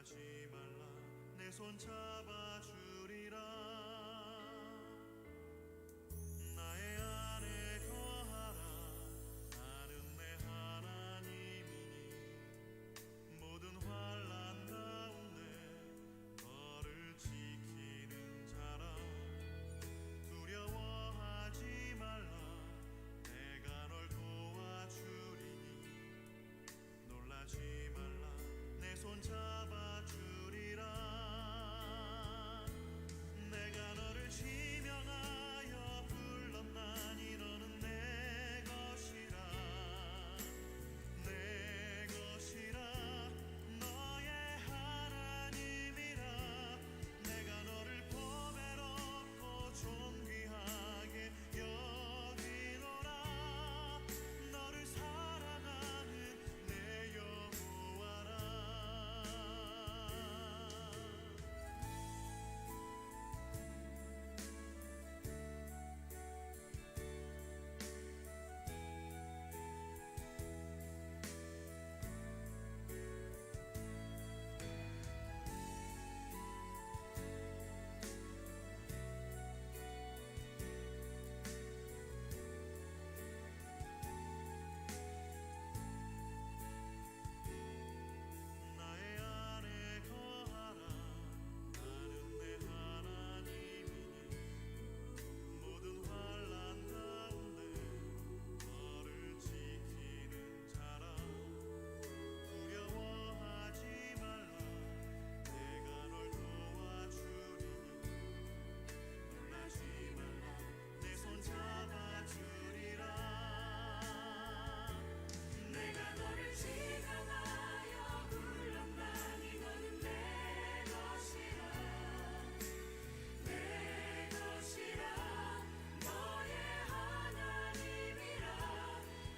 놀라지 말라 내 손 잡아주리라. 나의 안에 거하라 나는 내 하나님이니 모든 환난 가운데 너를 지키는 자라. 두려워하지 말라 내가 널 도와주리니 놀라지 말라 내 손 잡아주리라. 내가 너를 지명하여 불렀나니 너는 내 것이라 내 것이라 너의 하나님이라. 내가 너를 보배롭고 존귀하게 여기노라. 너를 사랑하는 내 여호와라. 나의 안에 거하라 나는 내 하나님이니 모든 환난 가운데 너를 지키는 자라. 두려워하지 말라 내가 널 도와주리니 놀라지 말라 내 손 잡아주리라. 내가 너를 지명하여 불렀나니 너는 내 것이라 내 것이라 너의 하나님이라.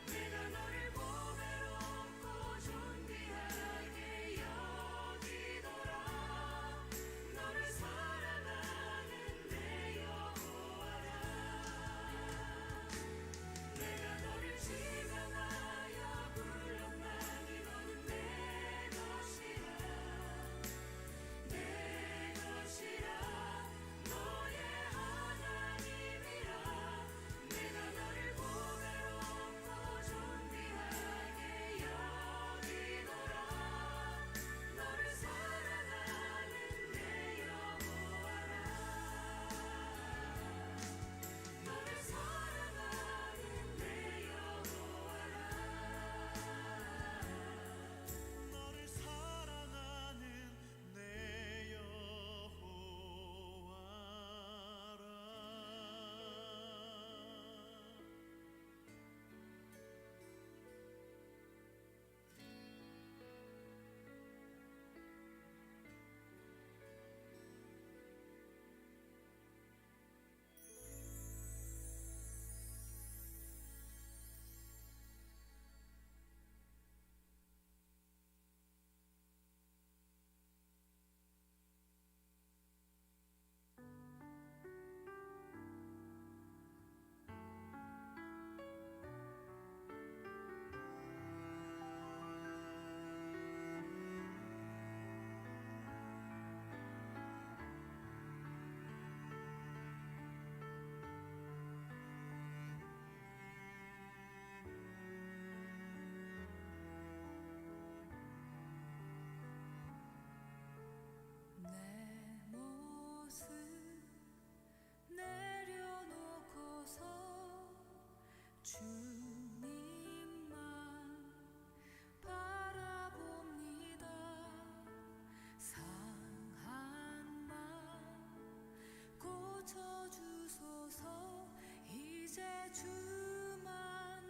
내가 너를 보배롭고 존귀하게 여기노라. 너를 사랑하는 내 여호와라. 내가 너를 지명하여 불렀나니 너는 내 것이라 내 것이라 너의 하나님이라. 내가 너를 보배롭고 존귀하게 여기노라. 너를 사랑하는 내 여호와라. 너를 사랑하는 내 여호와라. 너를 사랑하는 내 내 모습 내려놓고서 주님만 바라봅니다. 상한 마음 고쳐주소서. 이제 주만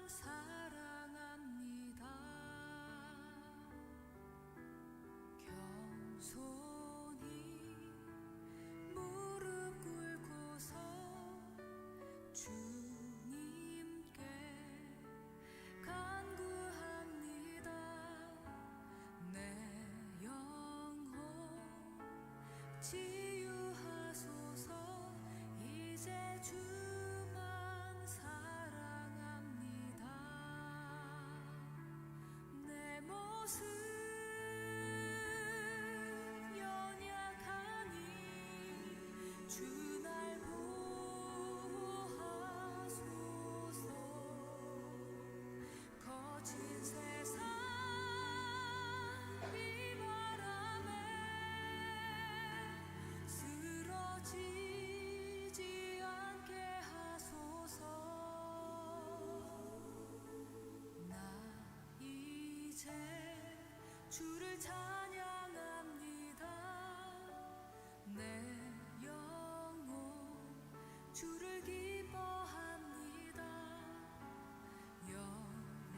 사랑합니다. 겸손히 무릎 꿇고서 주님께 간구합니다. 내 영혼 치유하소서. 이제 주만 사랑합니다. 내 모습 주를 찬양합니다. 내 영혼 주를 기뻐합니다.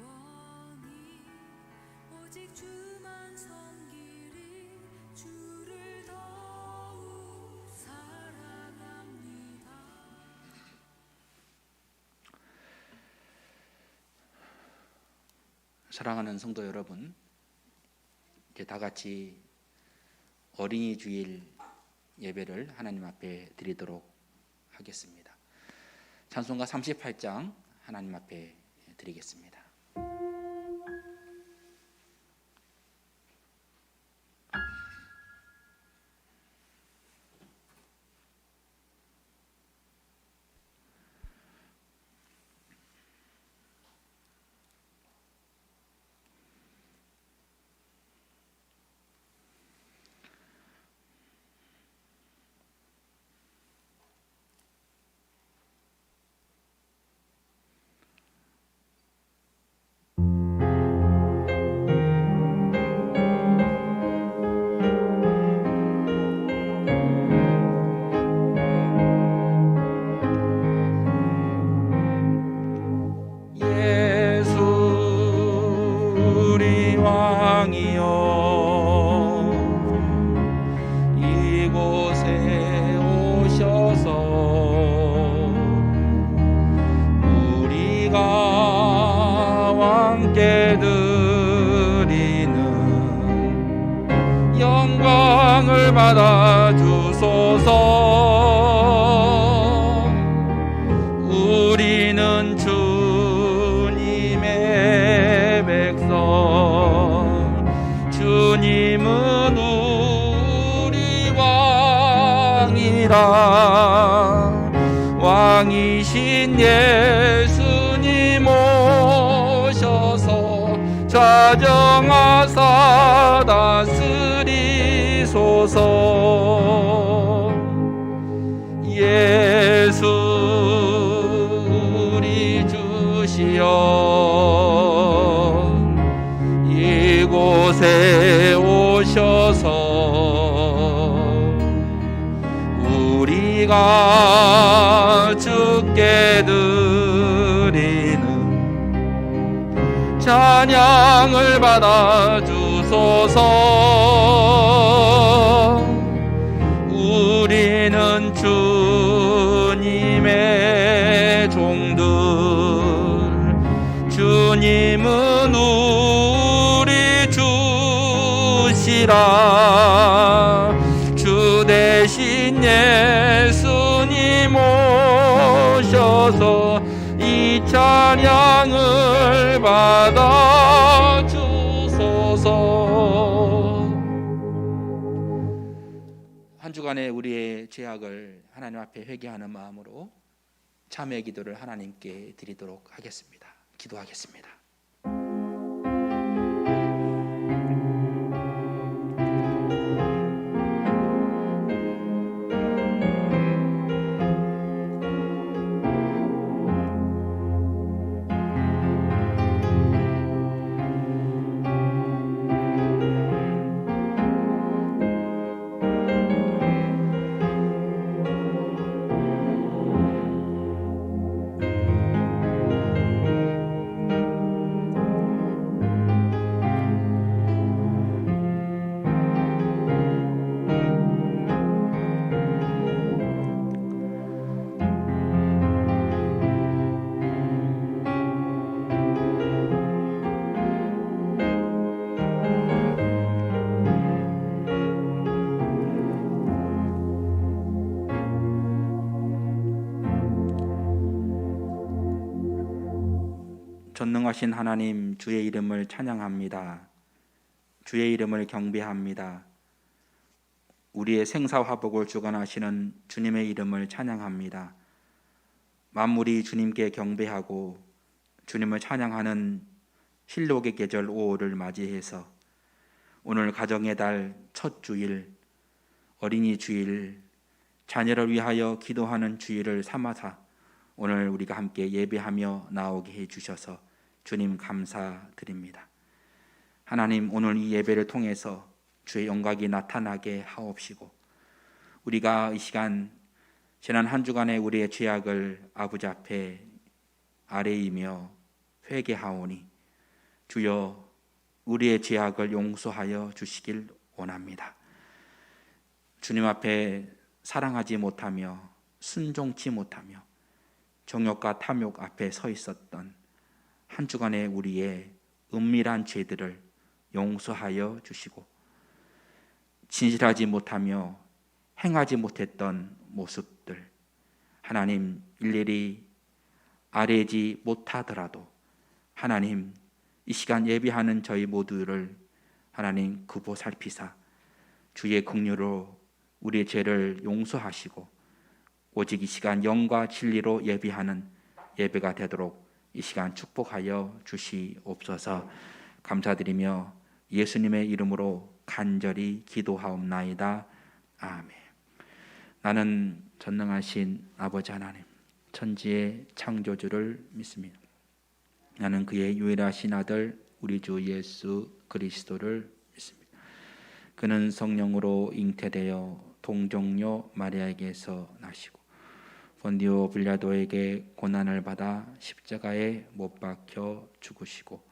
영원히 오직 주만 섬기리. 주를 더욱 사랑합니다. 사랑하는 성도 여러분, 이제 다 같이 어린이 주일 예배를 하나님 앞에 드리도록 하겠습니다. 찬송가 38장 하나님 앞에 드리겠습니다. 영광을 받아 주소서. 우리는 주님의 백성, 주님은 우리 왕이라. 왕이신 예수님 오셔서 좌정하사 다스리소서. 예수 우리 주시여, 이곳에 오셔서 우리가 주께 드리는 찬양을 받아 주소서. 우리는 주님의 종들, 주님은 우리 주시라. 주 대신 예수님 오셔서 이 찬양을 받아 주소서. 한 주간의 우리의 죄악을 하나님 앞에 회개하는 마음으로 참회 기도를 하나님께 드리도록 하겠습니다. 기도하겠습니다. 전능하신 하나님, 주의 이름을 찬양합니다. 주의 이름을 경배합니다. 우리의 생사화복을 주관하시는 주님의 이름을 찬양합니다. 만물이 주님께 경배하고 주님을 찬양하는 실록의 계절 5월을 맞이해서 오늘 가정의 달 첫 주일, 어린이 주일, 자녀를 위하여 기도하는 주일을 삼아서 오늘 우리가 함께 예배하며 나오게 해주셔서 주님 감사드립니다. 하나님, 오늘 이 예배를 통해서 주의 영광이 나타나게 하옵시고, 우리가 이 시간 지난 한 주간의 우리의 죄악을 아버지 앞에 아뢰이며 회개하오니 주여 우리의 죄악을 용서하여 주시길 원합니다. 주님 앞에 사랑하지 못하며 순종치 못하며 정욕과 탐욕 앞에 서 있었던 한 주간의 우리의 은밀한 죄들을 용서하여 주시고, 진실하지 못하며 행하지 못했던 모습들 하나님 일일이 아뢰지 못하더라도 하나님 이 시간 예배하는 저희 모두를 하나님 굽어 살피사 주의 긍휼로 우리의 죄를 용서하시고 오직 이 시간 영과 진리로 예배하는 예배가 되도록 이 시간 축복하여 주시옵소서. 감사드리며 예수님의 이름으로 간절히 기도하옵나이다. 아멘. 나는 전능하신 아버지 하나님, 천지의 창조주를 믿습니다. 나는 그의 유일하신 아들 우리 주 예수 그리스도를 믿습니다. 그는 성령으로 잉태되어 동정녀 마리아에게서 나시고 본디오 빌라도에게 고난을 받아 십자가에 못 박혀 죽으시고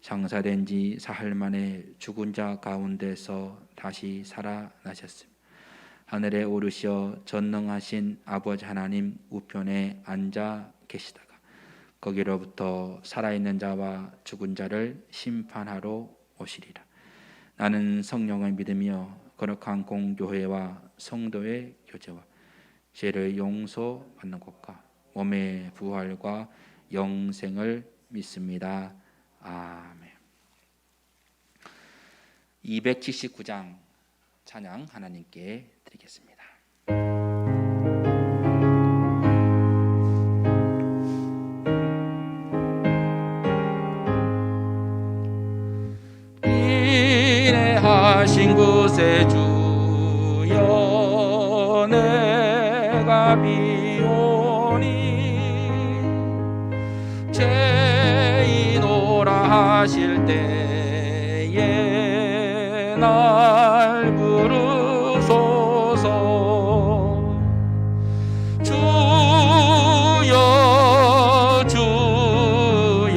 장사된 지 사흘 만에 죽은 자 가운데서 다시 살아나셨습니다. 하늘에 오르시어 전능하신 아버지 하나님 우편에 앉아 계시다가 거기로부터 살아있는 자와 죽은 자를 심판하러 오시리라. 나는 성령을 믿으며 거룩한 공교회와 성도의 교제와 죄를 용서받는 것과 몸의 부활과 영생을 믿습니다. 아멘. 279장 찬양 하나님께 드리겠습니다. 인내하신 구세주여 내가 비오니 죄인오라 하실 때에 날 부르소서. 주여 주여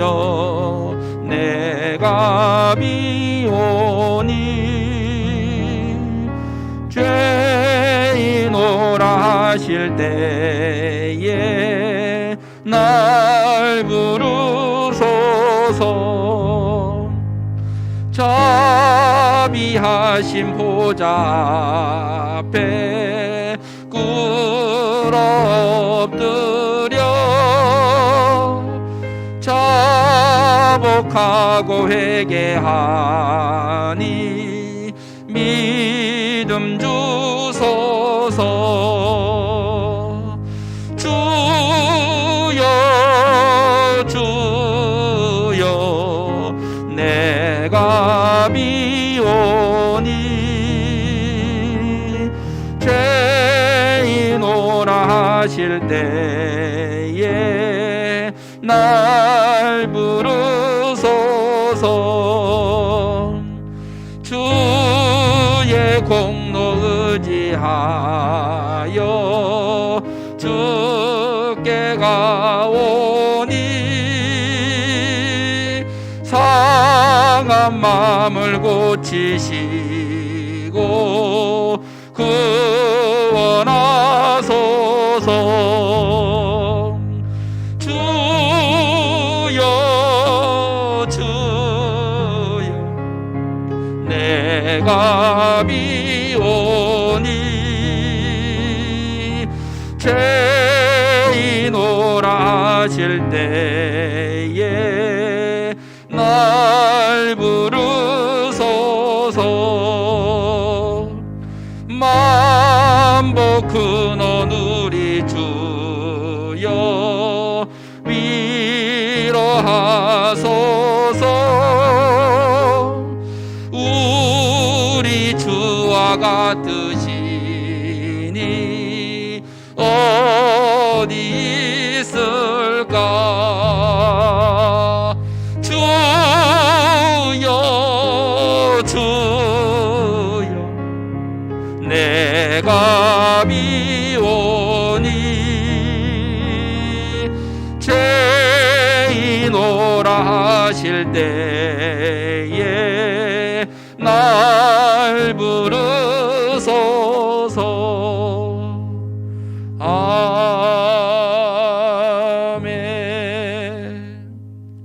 내가 비오니 죄인오라 하실 때에 날 부르소서. 자비하신 보좌 앞에 꿇어 엎드려 자복하고 회개하니 믿음 주소서. 주여 주여 내가 비오니 죄인오라 하실 때에 날 부르소서. 주의 공로 의지하여 주께 가오니 상한 마음을 고치시고 구원하소서. 주여 주여 내가 비오니 죄인오라 하실 때에 날 부르소서. 만복 근원 우리 주여 위로하소서. 우리 주와 같으시니 어디 있을까. 주여 하실 때에 날 부르소서. 아멘.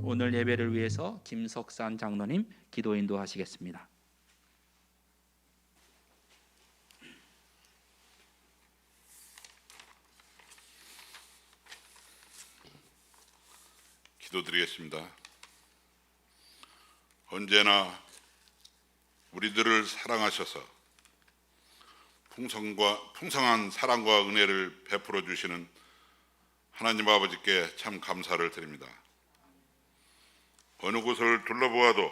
오늘 예배를 위해서 김석산 장로님 기도 인도하시겠습니다. 기도드리겠습니다. 언제나 우리들을 사랑하셔서 풍성한 사랑과 은혜를 베풀어 주시는 하나님 아버지께 참 감사를 드립니다. 어느 곳을 둘러보아도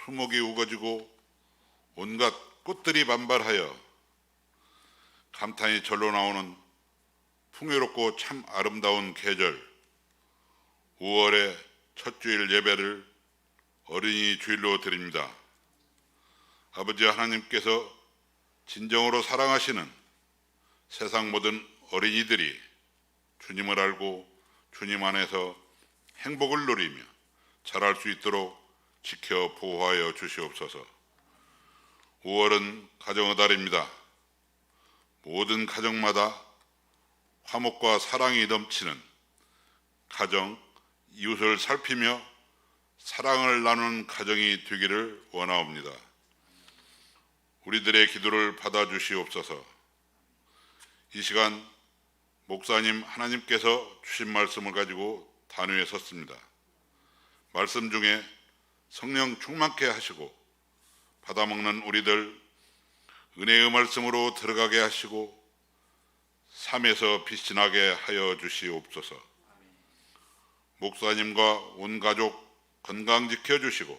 수목이 우거지고 온갖 꽃들이 만발하여 감탄이 절로 나오는 풍요롭고 참 아름다운 계절 5월의 첫 주일 예배를 어린이 주일로 드립니다. 아버지 하나님께서 진정으로 사랑하시는 세상 모든 어린이들이 주님을 알고 주님 안에서 행복을 누리며 자랄 수 있도록 지켜 보호하여 주시옵소서. 5월은 가정의 달입니다. 모든 가정마다 화목과 사랑이 넘치는 가정, 이웃을 살피며 사랑을 나누는 가정이 되기를 원하옵니다. 우리들의 기도를 받아주시옵소서. 이 시간 목사님 하나님께서 주신 말씀을 가지고 단위에 섰습니다. 말씀 중에 성령 충만케 하시고 받아먹는 우리들 은혜의 말씀으로 들어가게 하시고 삶에서 빛이 나게 하여 주시옵소서. 목사님과 온 가족 건강 지켜주시고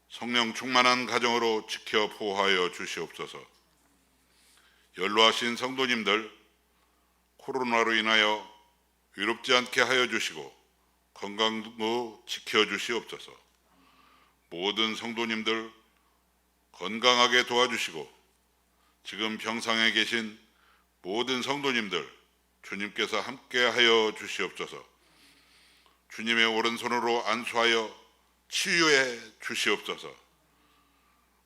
성령 충만한 가정으로 지켜 보호하여 주시옵소서. 연로하신 성도님들 코로나로 인하여 위롭지 않게 하여 주시고 건강도 지켜주시옵소서. 모든 성도님들 건강하게 도와주시고 지금 병상에 계신 모든 성도님들 주님께서 함께하여 주시옵소서. 주님의 오른손으로 안수하여 치유해 주시옵소서.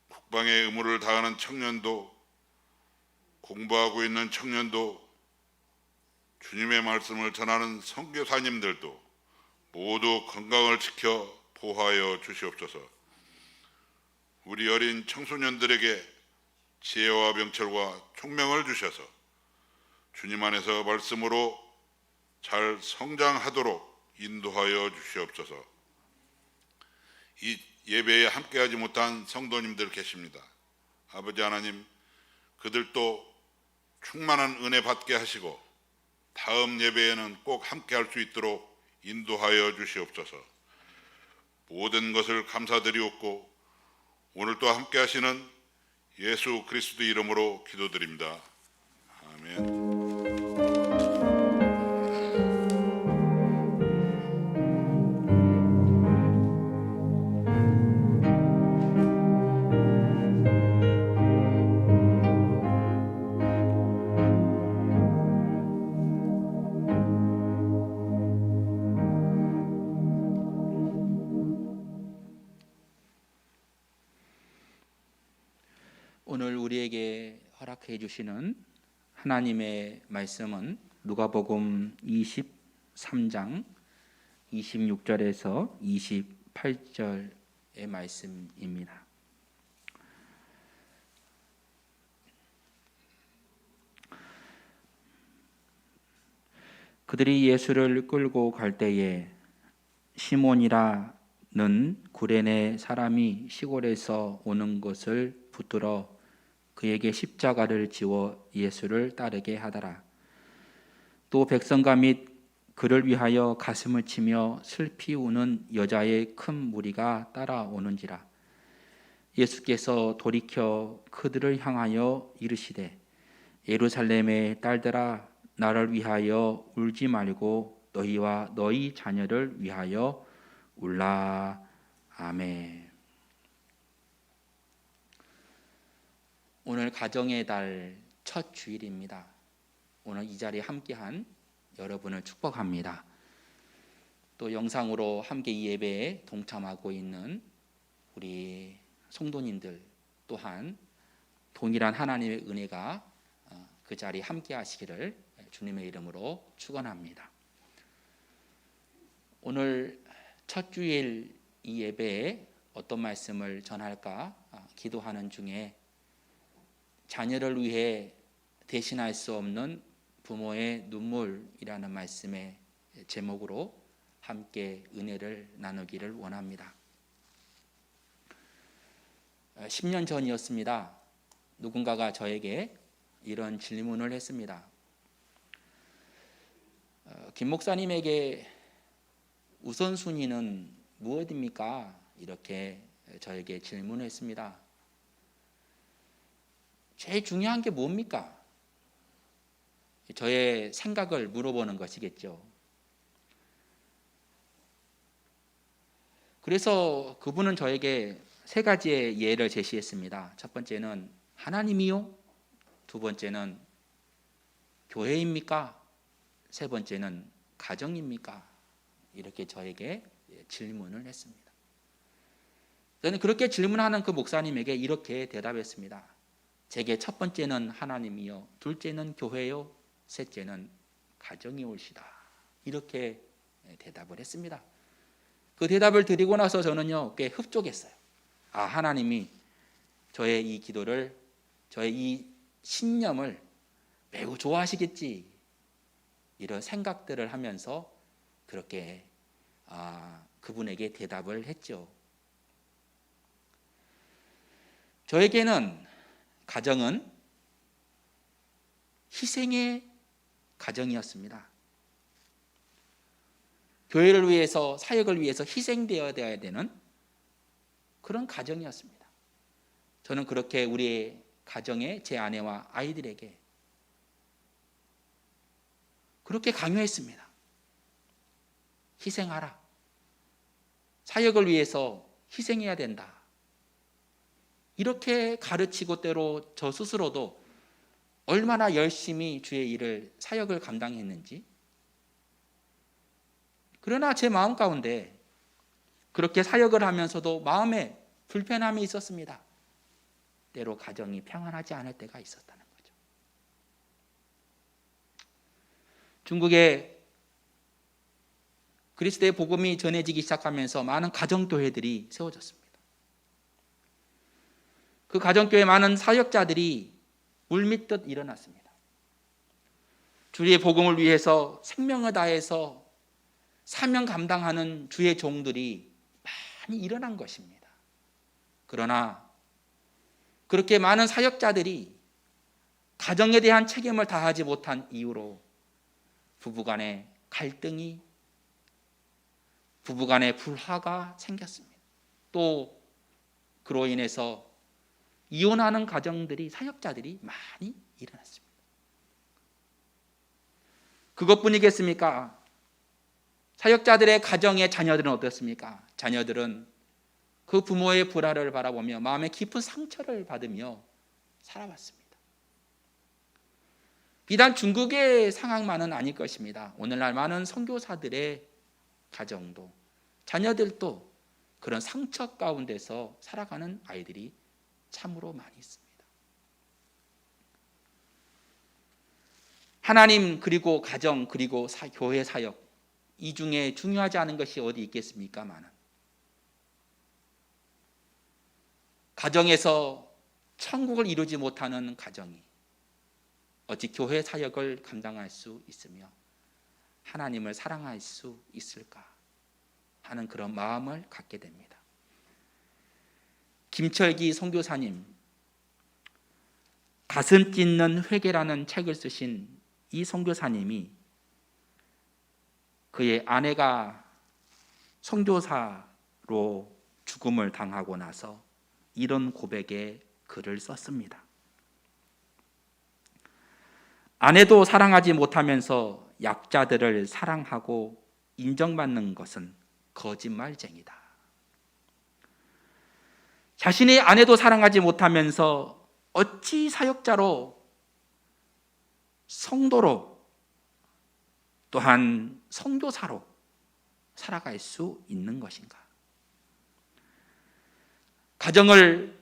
국방의 의무를 다하는 청년도 공부하고 있는 청년도 주님의 말씀을 전하는 선교사님들도 모두 건강을 지켜 보호하여 주시옵소서. 우리 어린 청소년들에게 지혜와 명철과 총명을 주셔서 주님 안에서 말씀으로 잘 성장하도록 인도하여 주시옵소서. 이 예배에 함께하지 못한 성도님들 계십니다. 아버지 하나님, 그들도 충만한 은혜 받게 하시고 다음 예배에는 꼭 함께할 수 있도록 인도하여 주시옵소서. 모든 것을 감사드리옵고 오늘 또 함께하시는 예수 그리스도 이름으로 기도드립니다. 아멘. 오늘 우리에게 허락해 주시는 하나님의 말씀은 누가복음 23장 26절에서 28절의 말씀입니다. 그들이 예수를 끌고 갈 때에 시몬이라는 구레네 사람이 시골에서 오는 것을 붙들어 그에게 십자가를 지워 예수를 따르게 하더라. 또 백성과 및 그를 위하여 가슴을 치며 슬피 우는 여자의 큰 무리가 따라오는지라. 예수께서 돌이켜 그들을 향하여 이르시되 예루살렘의 딸들아 나를 위하여 울지 말고 너희와 너희 자녀를 위하여 울라. 아멘. 오늘 가정의 달 첫 주일입니다. 오늘 이 자리에 함께한 여러분을 축복합니다. 또 영상으로 함께 이 예배에 동참하고 있는 우리 성도님들 또한 동일한 하나님의 은혜가 그 자리에 함께 하시기를 주님의 이름으로 축원합니다. 오늘 첫 주일 이 예배에 어떤 말씀을 전할까 기도하는 중에 자녀를 위해 대신할 수 없는 부모의 눈물이라는 말씀의 제목으로 함께 은혜를 나누기를 원합니다. 10년 전이었습니다. 누군가가 저에게 이런 질문을 했습니다. 김 목사님에게 우선순위는 무엇입니까? 이렇게 저에게 질문했습니다. 제일 중요한 게 뭡니까? 저의 생각을 물어보는 것이겠죠. 그래서 그분은 저에게 세 가지의 예를 제시했습니다. 첫 번째는 하나님이요? 두 번째는 교회입니까? 세 번째는 가정입니까? 이렇게 저에게 질문을 했습니다. 저는 그렇게 질문하는 그 목사님에게 이렇게 대답했습니다. 제게 첫 번째는 하나님이요, 둘째는 교회요, 셋째는 가정이 올시다. 이렇게 대답을 했습니다. 그 대답을 드리고 나서 저는요 꽤 흡족했어요. 하나님이 저의 이 기도를, 저의 이 신념을 매우 좋아하시겠지, 이런 생각들을 하면서 그렇게 그분에게 대답을 했죠. 저에게는 가정은 희생의 가정이었습니다. 교회를 위해서, 사역을 위해서 희생되어야 되는 그런 가정이었습니다. 저는 그렇게 우리 가정에, 제 아내와 아이들에게 그렇게 강요했습니다. 희생하라. 사역을 위해서 희생해야 된다. 이렇게 가르치고 때로 저 스스로도 얼마나 열심히 주의 일을, 사역을 감당했는지. 그러나 제 마음 가운데 그렇게 사역을 하면서도 마음에 불편함이 있었습니다. 때로 가정이 평안하지 않을 때가 있었다는 거죠. 중국에 그리스도의 복음이 전해지기 시작하면서 많은 가정교회들이 세워졌습니다. 그 가정교회 많은 사역자들이 물밀듯 일어났습니다. 주의 복음을 위해서 생명을 다해서 사명 감당하는 주의 종들이 많이 일어난 것입니다. 그러나 그렇게 많은 사역자들이 가정에 대한 책임을 다하지 못한 이유로 부부간의 갈등이, 부부간의 불화가 생겼습니다. 또 그로 인해서 이혼하는 가정들이, 사역자들이 많이 일어났습니다. 그것뿐이겠습니까? 사역자들의 가정의 자녀들은 어떻습니까? 자녀들은 그 부모의 불화를 바라보며 마음에 깊은 상처를 받으며 살아왔습니다. 비단 중국의 상황만은 아닐 것입니다. 오늘날 많은 선교사들의 가정도, 자녀들도 그런 상처 가운데서 살아가는 아이들이 참으로 많이 있습니다. 하나님, 그리고 가정, 그리고 교회 사역, 이 중에 중요하지 않은 것이 어디 있겠습니까마는 가정에서 천국을 이루지 못하는 가정이 어찌 교회 사역을 감당할 수 있으며 하나님을 사랑할 수 있을까 하는 그런 마음을 갖게 됩니다. 김철기 선교사님, 가슴 찢는 회개라는 책을 쓰신 이 선교사님이 그의 아내가 선교사로 죽음을 당하고 나서 이런 고백에 글을 썼습니다. 아내도 사랑하지 못하면서 약자들을 사랑하고 인정받는 것은 거짓말쟁이다. 자신의 아내도 사랑하지 못하면서 어찌 사역자로, 성도로, 또한 선교사로 살아갈 수 있는 것인가? 가정을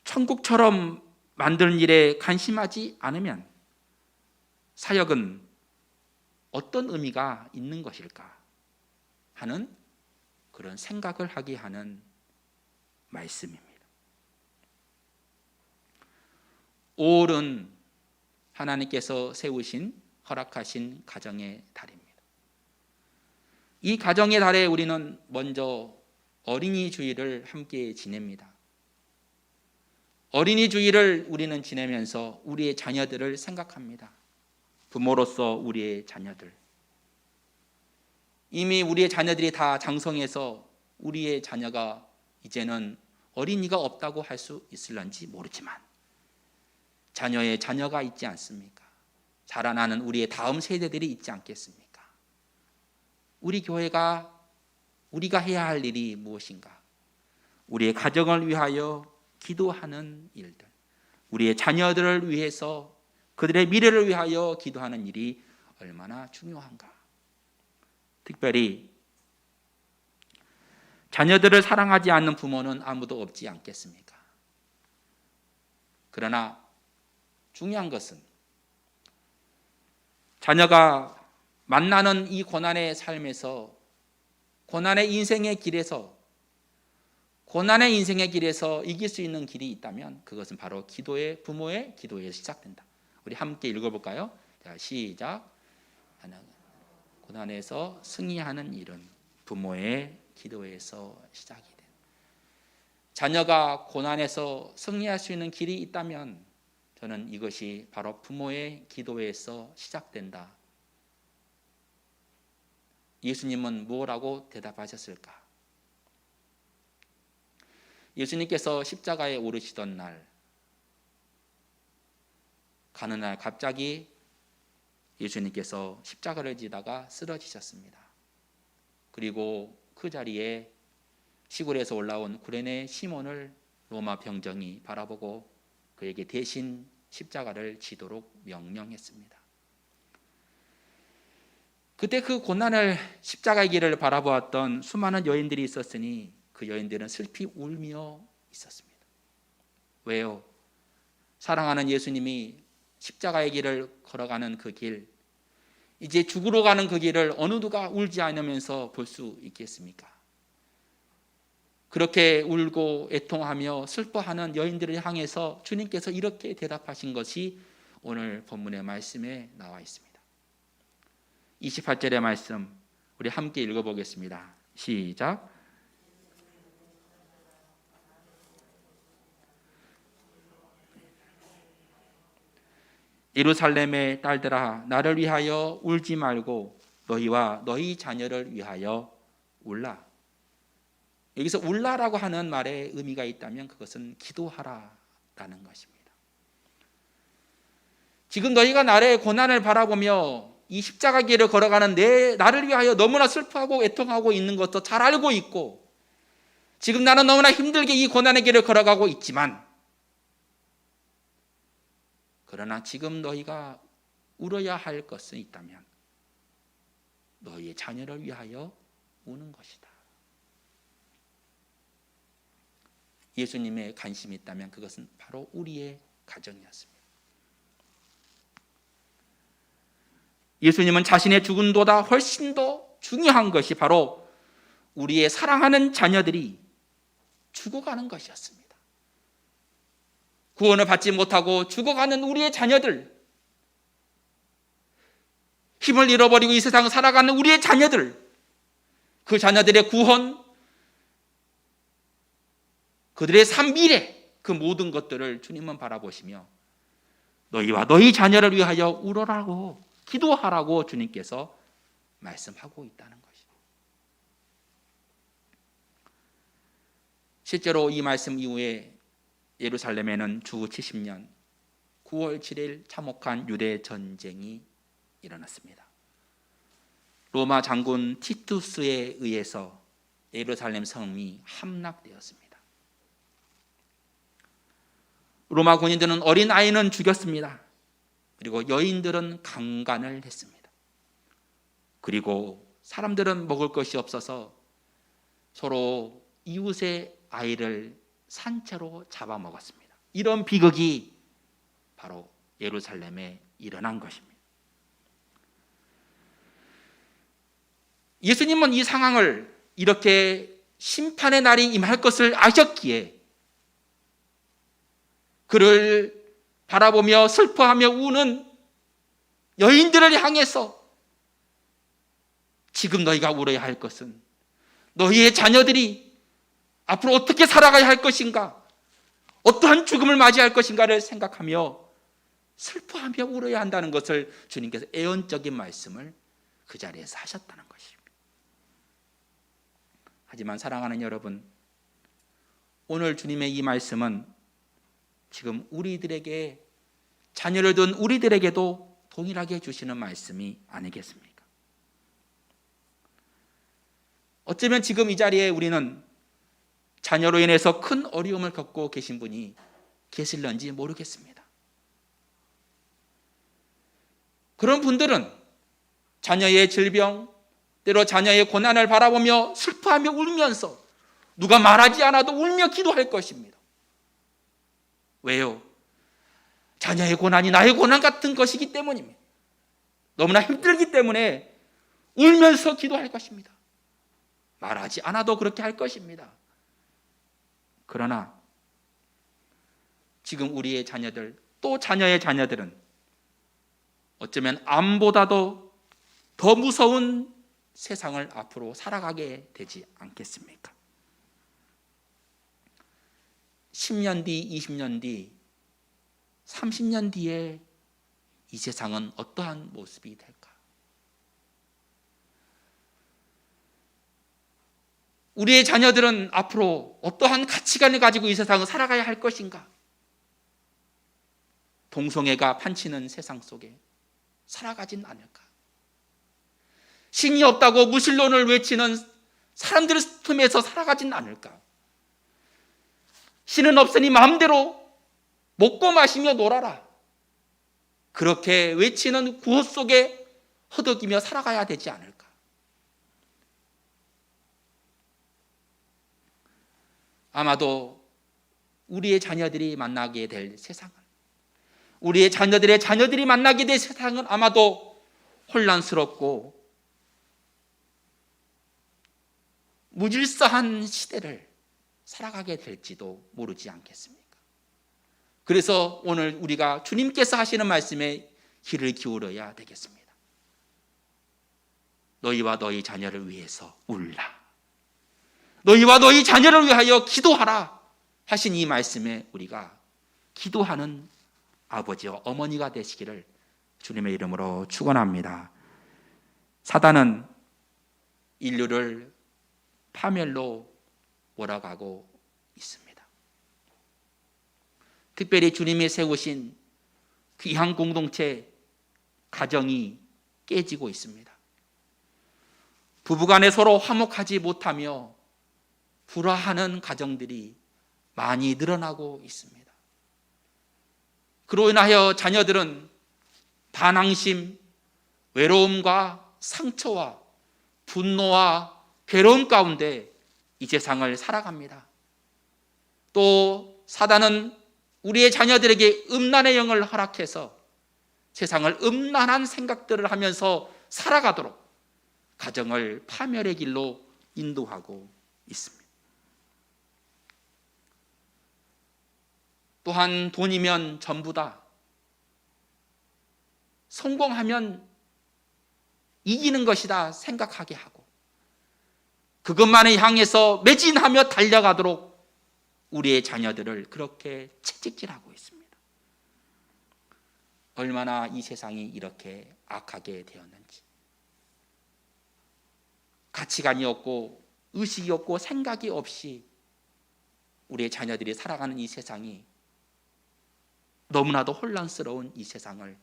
천국처럼 만드는 일에 관심하지 않으면 사역은 어떤 의미가 있는 것일까 하는 그런 생각을 하게 하는 말씀입니다. 5월은 하나님께서 세우신 허락하신 가정의 달입니다. 이 가정의 달에 우리는 먼저 어린이 주일을 함께 지냅니다. 어린이 주일을 우리는 지내면서 우리의 자녀들을 생각합니다. 부모로서 우리의 자녀들. 이미 우리의 자녀들이 다 장성해서 우리의 자녀가 이제는 어린이가 없다고 할 수 있을런지 모르지만 자녀의 자녀가 있지 않습니까? 자라나는 우리의 다음 세대들이 있지 않겠습니까? 우리 교회가 우리가 해야 할 일이 무엇인가? 우리의 가정을 위하여 기도하는 일들, 우리의 자녀들을 위해서 그들의 미래를 위하여 기도하는 일이 얼마나 중요한가? 특별히 자녀들을 사랑하지 않는 부모는 아무도 없지 않겠습니까? 그러나 중요한 것은 자녀가 만나는 이 고난의 삶에서, 고난의 인생의 길에서 이길 수 있는 길이 있다면 그것은 바로 부모의 기도에서 시작된다. 우리 함께 읽어볼까요? 자, 시작. 고난에서 승리하는 일은 부모의 기도에서 시작이 된다. 자녀가 고난에서 승리할 수 있는 길이 있다면 저는 이것이 바로 부모의 기도에서 시작된다. 예수님은 뭐라고 대답하셨을까? 예수님께서 십자가에 오르시던 날, 가는 날 갑자기 예수님께서 십자가를 지다가 쓰러지셨습니다. 그리고 그 자리에 시골에서 올라온 구레네 시몬을 로마 병정이 바라보고 그에게 대신 십자가를 지도록 명령했습니다. 그때 그 고난을, 십자가의 길을 바라보았던 수많은 여인들이 있었으니 그 여인들은 슬피 울며 있었습니다. 왜요? 사랑하는 예수님이 십자가의 길을 걸어가는 그 길, 이제 죽으러 가는 그 길을 어느 누가 울지 않으면서 볼 수 있겠습니까? 그렇게 울고 애통하며 슬퍼하는 여인들을 향해서 주님께서 이렇게 대답하신 것이 오늘 본문의 말씀에 나와 있습니다. 28절의 말씀 우리 함께 읽어보겠습니다. 시작. 예루살렘의 딸들아, 나를 위하여 울지 말고 너희와 너희 자녀를 위하여 울라. 여기서 울라라고 하는 말에 의미가 있다면 그것은 기도하라라는 것입니다. 지금 너희가 나의 고난을 바라보며 이 십자가 길을 걸어가는 나를 위하여 너무나 슬퍼하고 애통하고 있는 것도 잘 알고 있고, 지금 나는 너무나 힘들게 이 고난의 길을 걸어가고 있지만, 그러나 지금 너희가 울어야 할 것은 있다면 너희의 자녀를 위하여 우는 것이다. 예수님의 관심이 있다면 그것은 바로 우리의 가정이었습니다. 예수님은 자신의 죽음보다 훨씬 더 중요한 것이 바로 우리의 사랑하는 자녀들이 죽어가는 것이었습니다. 구원을 받지 못하고 죽어가는 우리의 자녀들, 힘을 잃어버리고 이 세상을 살아가는 우리의 자녀들, 그 자녀들의 구원, 그들의 삶 미래, 그 모든 것들을 주님은 바라보시며 너희와 너희 자녀를 위하여 울어라고, 기도하라고 주님께서 말씀하고 있다는 것입니다. 실제로 이 말씀 이후에 예루살렘에는 주 70년 9월 7일 참혹한 유대 전쟁이 일어났습니다. 로마 장군 티투스에 의해서 예루살렘 성이 함락되었습니다. 로마 군인들은 어린 아이는 죽였습니다. 그리고 여인들은 강간을 했습니다. 그리고 사람들은 먹을 것이 없어서 서로 이웃의 아이를 산채로 잡아먹었습니다. 이런 비극이 바로 예루살렘에 일어난 것입니다. 예수님은 이 상황을 이렇게 심판의 날이 임할 것을 아셨기에 그를 바라보며 슬퍼하며 우는 여인들을 향해서 지금 너희가 울어야 할 것은 너희의 자녀들이 앞으로 어떻게 살아가야 할 것인가, 어떠한 죽음을 맞이할 것인가를 생각하며 슬퍼하며 울어야 한다는 것을 주님께서 애언적인 말씀을 그 자리에서 하셨다는 것입니다. 하지만 사랑하는 여러분, 오늘 주님의 이 말씀은 지금 우리들에게, 자녀를 둔 우리들에게도 동일하게 주시는 말씀이 아니겠습니까? 어쩌면 지금 이 자리에 우리는 자녀로 인해서 큰 어려움을 겪고 계신 분이 계실런지 모르겠습니다. 그런 분들은 자녀의 질병, 때로 자녀의 고난을 바라보며 슬퍼하며 울면서 누가 말하지 않아도 울며 기도할 것입니다. 왜요? 자녀의 고난이 나의 고난 같은 것이기 때문입니다. 너무나 힘들기 때문에 울면서 기도할 것입니다. 말하지 않아도 그렇게 할 것입니다. 그러나 지금 우리의 자녀들, 또 자녀의 자녀들은 어쩌면 암보다도 더 무서운 세상을 앞으로 살아가게 되지 않겠습니까? 10년 뒤, 20년 뒤, 30년 뒤에 이 세상은 어떠한 모습이 될까? 우리의 자녀들은 앞으로 어떠한 가치관을 가지고 이 세상을 살아가야 할 것인가? 동성애가 판치는 세상 속에 살아가진 않을까? 신이 없다고 무신론을 외치는 사람들 틈에서 살아가진 않을까? 신은 없으니 마음대로 먹고 마시며 놀아라, 그렇게 외치는 구호 속에 허덕이며 살아가야 되지 않을까? 아마도 우리의 자녀들이 만나게 될 세상은, 우리의 자녀들의 자녀들이 만나게 될 세상은 아마도 혼란스럽고 무질서한 시대를 살아가게 될지도 모르지 않겠습니까? 그래서 오늘 우리가 주님께서 하시는 말씀에 귀를 기울여야 되겠습니다. 너희와 너희 자녀를 위해서 울라, 너희와 너희 자녀를 위하여 기도하라 하신 이 말씀에 우리가 기도하는 아버지와 어머니가 되시기를 주님의 이름으로 축원합니다. 사단은 인류를 파멸로 몰아가고 있습니다. 특별히 주님이 세우신 귀한 공동체, 가정이 깨지고 있습니다. 부부간에 서로 화목하지 못하며 불화하는 가정들이 많이 늘어나고 있습니다. 그로 인하여 자녀들은 반항심, 외로움과 상처와 분노와 괴로움 가운데 이 세상을 살아갑니다. 또 사단은 우리의 자녀들에게 음란의 영을 허락해서 세상을 음란한 생각들을 하면서 살아가도록 가정을 파멸의 길로 인도하고 있습니다. 또한 돈이면 전부다, 성공하면 이기는 것이다 생각하게 하고 그것만을 향해서 매진하며 달려가도록 우리의 자녀들을 그렇게 채찍질하고 있습니다. 얼마나 이 세상이 이렇게 악하게 되었는지, 가치관이 없고 의식이 없고 생각이 없이 우리의 자녀들이 살아가는 이 세상이, 너무나도 혼란스러운 이 세상을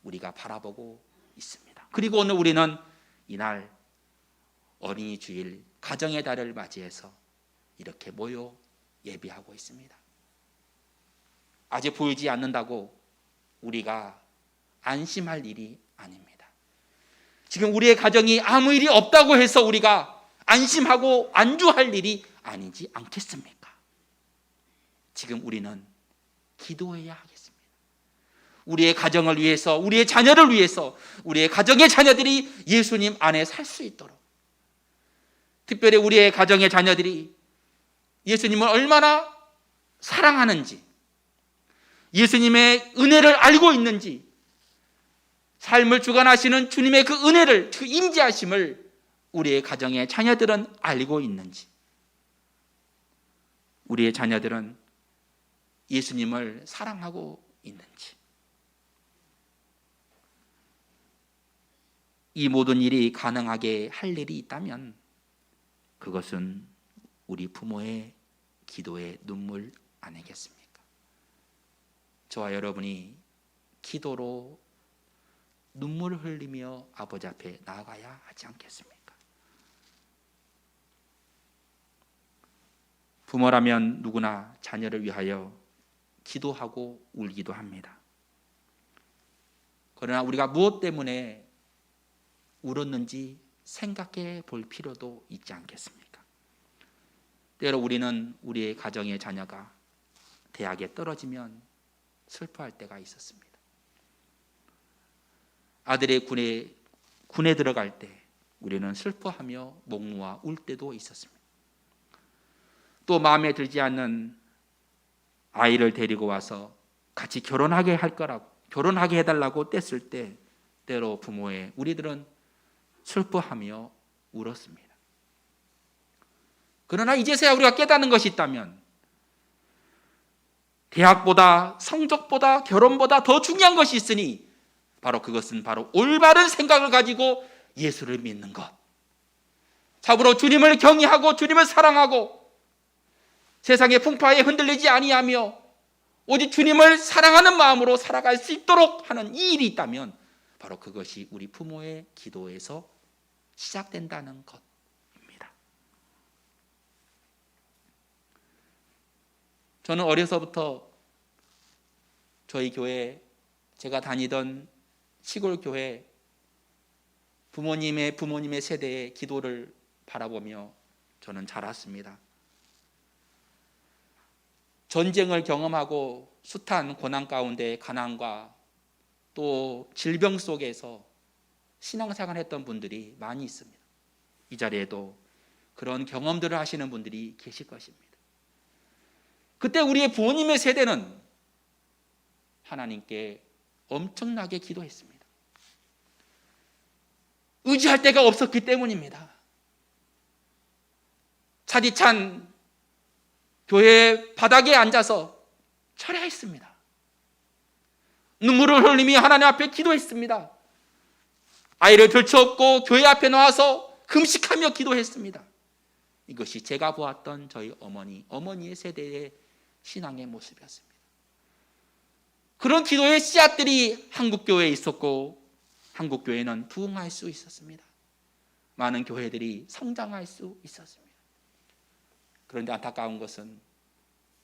우리가 바라보고 있습니다. 그리고 오늘 우리는 이날 어린이 주일 가정의 달을 맞이해서 이렇게 모여 예배하고 있습니다. 아직 보이지 않는다고 우리가 안심할 일이 아닙니다. 지금 우리의 가정이 아무 일이 없다고 해서 우리가 안심하고 안주할 일이 아니지 않겠습니까? 지금 우리는 기도해야 하겠습니다. 우리의 가정을 위해서, 우리의 자녀를 위해서, 우리의 가정의 자녀들이 예수님 안에 살 수 있도록, 특별히 우리의 가정의 자녀들이 예수님을 얼마나 사랑하는지, 예수님의 은혜를 알고 있는지, 삶을 주관하시는 주님의 그 은혜를, 그 임재하심을 우리의 가정의 자녀들은 알고 있는지, 우리의 자녀들은 예수님을 사랑하고 있는지, 이 모든 일이 가능하게 할 일이 있다면 그것은 우리 부모의 기도의 눈물 아니겠습니까? 저와 여러분이 기도로 눈물을 흘리며 아버지 앞에 나아가야 하지 않겠습니까? 부모라면 누구나 자녀를 위하여 기도하고 울기도 합니다. 그러나 우리가 무엇 때문에 울었는지 생각해 볼 필요도 있지 않겠습니까? 때로 우리는 우리의 가정의 자녀가 대학에 떨어지면 슬퍼할 때가 있었습니다. 아들의 군에 들어갈 때 우리는 슬퍼하며 목 놓아 울 때도 있었습니다. 또 마음에 들지 않는 아이를 데리고 와서 같이 결혼하게 해달라고 뗐을 때 때로 우리들은 슬퍼하며 울었습니다. 그러나 이제서야 우리가 깨닫는 것이 있다면 대학보다 성적보다 결혼보다 더 중요한 것이 있으니 그것은 바로 올바른 생각을 가지고 예수를 믿는 것, 참으로 주님을 경외하고 주님을 사랑하고 세상의 풍파에 흔들리지 아니하며 오직 주님을 사랑하는 마음으로 살아갈 수 있도록 하는 이 일이 있다면 바로 그것이 우리 부모의 기도에서 시작된다는 것입니다. 저는 어려서부터 저희 교회, 제가 다니던 시골 교회 부모님의 세대의 기도를 바라보며 저는 자랐습니다. 전쟁을 경험하고 숱한 고난 가운데 가난과 또 질병 속에서 신앙생활을 했던 분들이 많이 있습니다. 이 자리에도 그런 경험들을 하시는 분들이 계실 것입니다. 그때 우리의 부모님의 세대는 하나님께 엄청나게 기도했습니다. 의지할 데가 없었기 때문입니다. 차디찬 교회 바닥에 앉아서 철야했습니다. 눈물을 흘리며 하나님 앞에 기도했습니다. 아이를 들쳐업고 교회 앞에 나와서 금식하며 기도했습니다. 이것이 제가 보았던 저희 어머니의 세대의 신앙의 모습이었습니다. 그런 기도의 씨앗들이 한국교회에 있었고 한국교회는 부흥할 수 있었습니다. 많은 교회들이 성장할 수 있었습니다. 그런데 안타까운 것은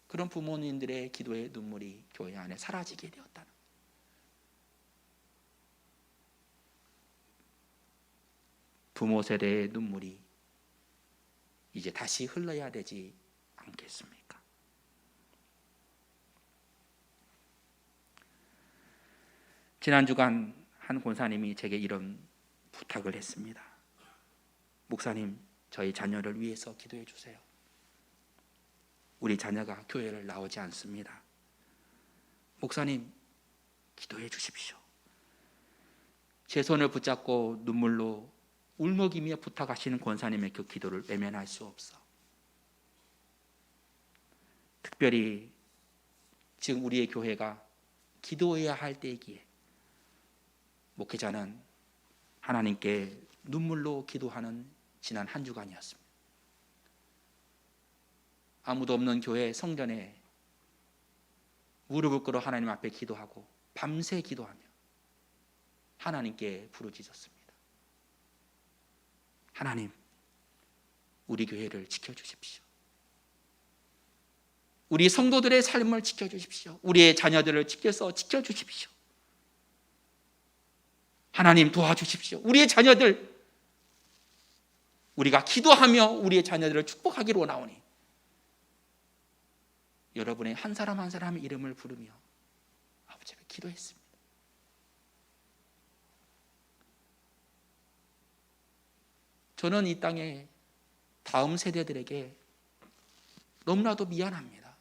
그런 부모님들의 기도의 눈물이 교회 안에 사라지게 되었다는 것. 부모 세대의 눈물이 이제 다시 흘러야 되지 않겠습니까? 지난 주간 한 권사님이 제게 이런 부탁을 했습니다. 목사님, 저희 자녀를 위해서 기도해 주세요. 우리 자녀가 교회를 나오지 않습니다. 목사님, 기도해 주십시오. 제 손을 붙잡고 눈물로 울먹이며 부탁하시는 권사님의 그 기도를 외면할 수 없어. 특별히 지금 우리의 교회가 기도해야 할 때이기에 목회자는 하나님께 눈물로 기도하는 지난 한 주간이었습니다. 아무도 없는 교회 성전에 무릎을 꿇어 하나님 앞에 기도하고 밤새 기도하며 하나님께 부르짖었습니다. 하나님, 우리 교회를 지켜주십시오. 우리 성도들의 삶을 지켜주십시오. 우리의 자녀들을 지켜주십시오. 하나님 도와주십시오. 우리의 자녀들, 우리가 기도하며 우리의 자녀들을 축복하기를 원하오니 여러분의 한 사람 한 사람의 이름을 부르며 아버지 앞에 기도했습니다. 저는 이 땅에 다음 세대들에게 너무나도 미안합니다.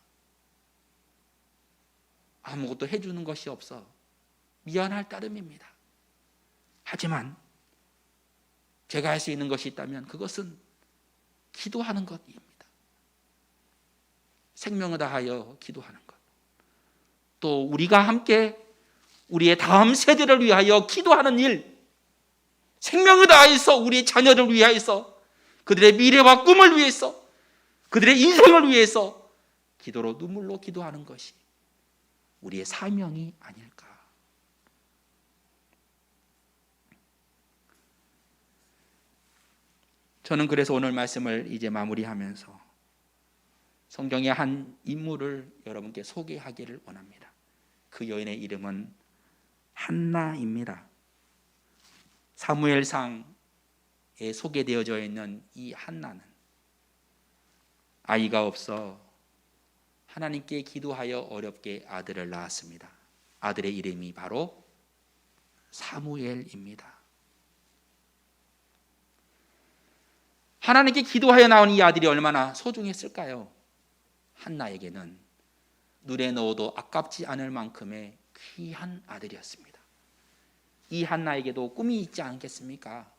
아무것도 해주는 것이 없어 미안할 따름입니다. 하지만 제가 할 수 있는 것이 있다면 그것은 기도하는 것입니다. 생명을 다하여 기도하는 것. 또 우리가 함께 우리의 다음 세대를 위하여 기도하는 일, 생명을 다해서 우리의 자녀를 위하여서, 그들의 미래와 꿈을 위해서, 그들의 인생을 위해서 기도로 눈물로 기도하는 것이 우리의 사명이 아닐까. 저는 그래서 오늘 말씀을 이제 마무리하면서 성경의 한 인물을 여러분께 소개하기를 원합니다. 그 여인의 이름은 한나입니다. 사무엘상에 소개되어져 있는 이 한나는 아이가 없어 하나님께 기도하여 어렵게 아들을 낳았습니다. 아들의 이름이 바로 사무엘입니다. 하나님께 기도하여 낳은 이 아들이 얼마나 소중했을까요? 한나에게는 눈에 넣어도 아깝지 않을 만큼의 귀한 아들이었습니다. 이 한나에게도 꿈이 있지 않겠습니까?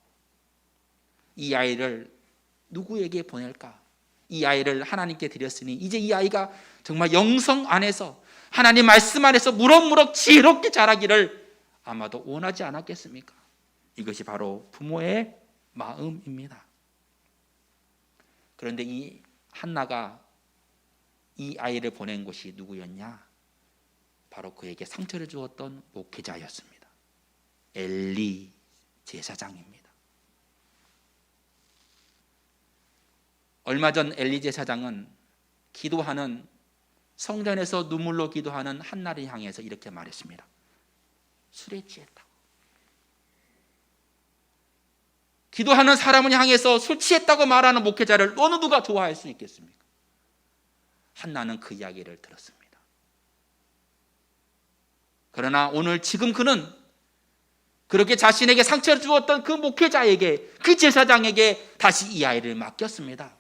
이 아이를 누구에게 보낼까? 이 아이를 하나님께 드렸으니 이제 이 아이가 정말 영성 안에서 하나님 말씀 안에서 무럭무럭 지혜롭게 자라기를 아마도 원하지 않았겠습니까? 이것이 바로 부모의 마음입니다. 그런데 이 한나가 이 아이를 보낸 곳이 누구였냐? 바로 그에게 상처를 주었던 목회자였습니다. 엘리 제사장입니다. 얼마 전 엘리 제사장은 기도하는, 성전에서 눈물로 기도하는 한나를 향해서 이렇게 말했습니다. 술에 취했다. 기도하는 사람을 향해서 술 취했다고 말하는 목회자를 어느 누가 좋아할 수 있겠습니까? 한나는 그 이야기를 들었습니다. 그러나 오늘 지금 그는 그렇게 자신에게 상처를 주었던 그 목회자에게, 그 제사장에게 다시 이 아이를 맡겼습니다.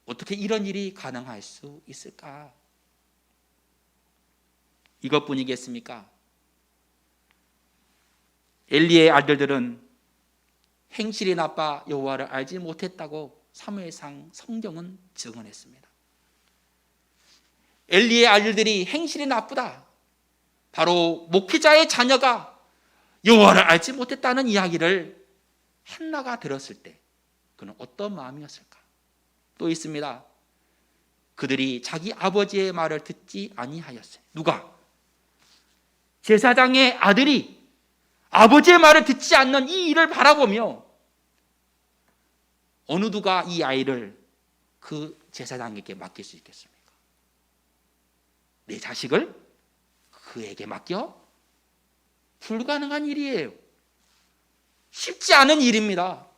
어떻게 이런 일이 가능할 수 있을까? 이것뿐이겠습니까? 엘리의 아들들은 행실이 나빠 여호와를 알지 못했다고 사무엘상 성경은 증언했습니다. 엘리의 아들들이 행실이 나쁘다, 바로 목회자의 자녀가 여호와를 알지 못했다는 이야기를 한나가 들었을 때 그는 어떤 마음이었을까? 또 있습니다. 그들이 자기 아버지의 말을 듣지 아니하였어요. 누가? 제사장의 아들이 아버지의 말을 듣지 않는 이 일을 바라보며 어느 누가 이 아이를 그 제사장에게 맡길 수 있겠습니까? 내 자식을 그에게 맡겨? 불가능한 일이에요. 쉽지 않은 일입니다.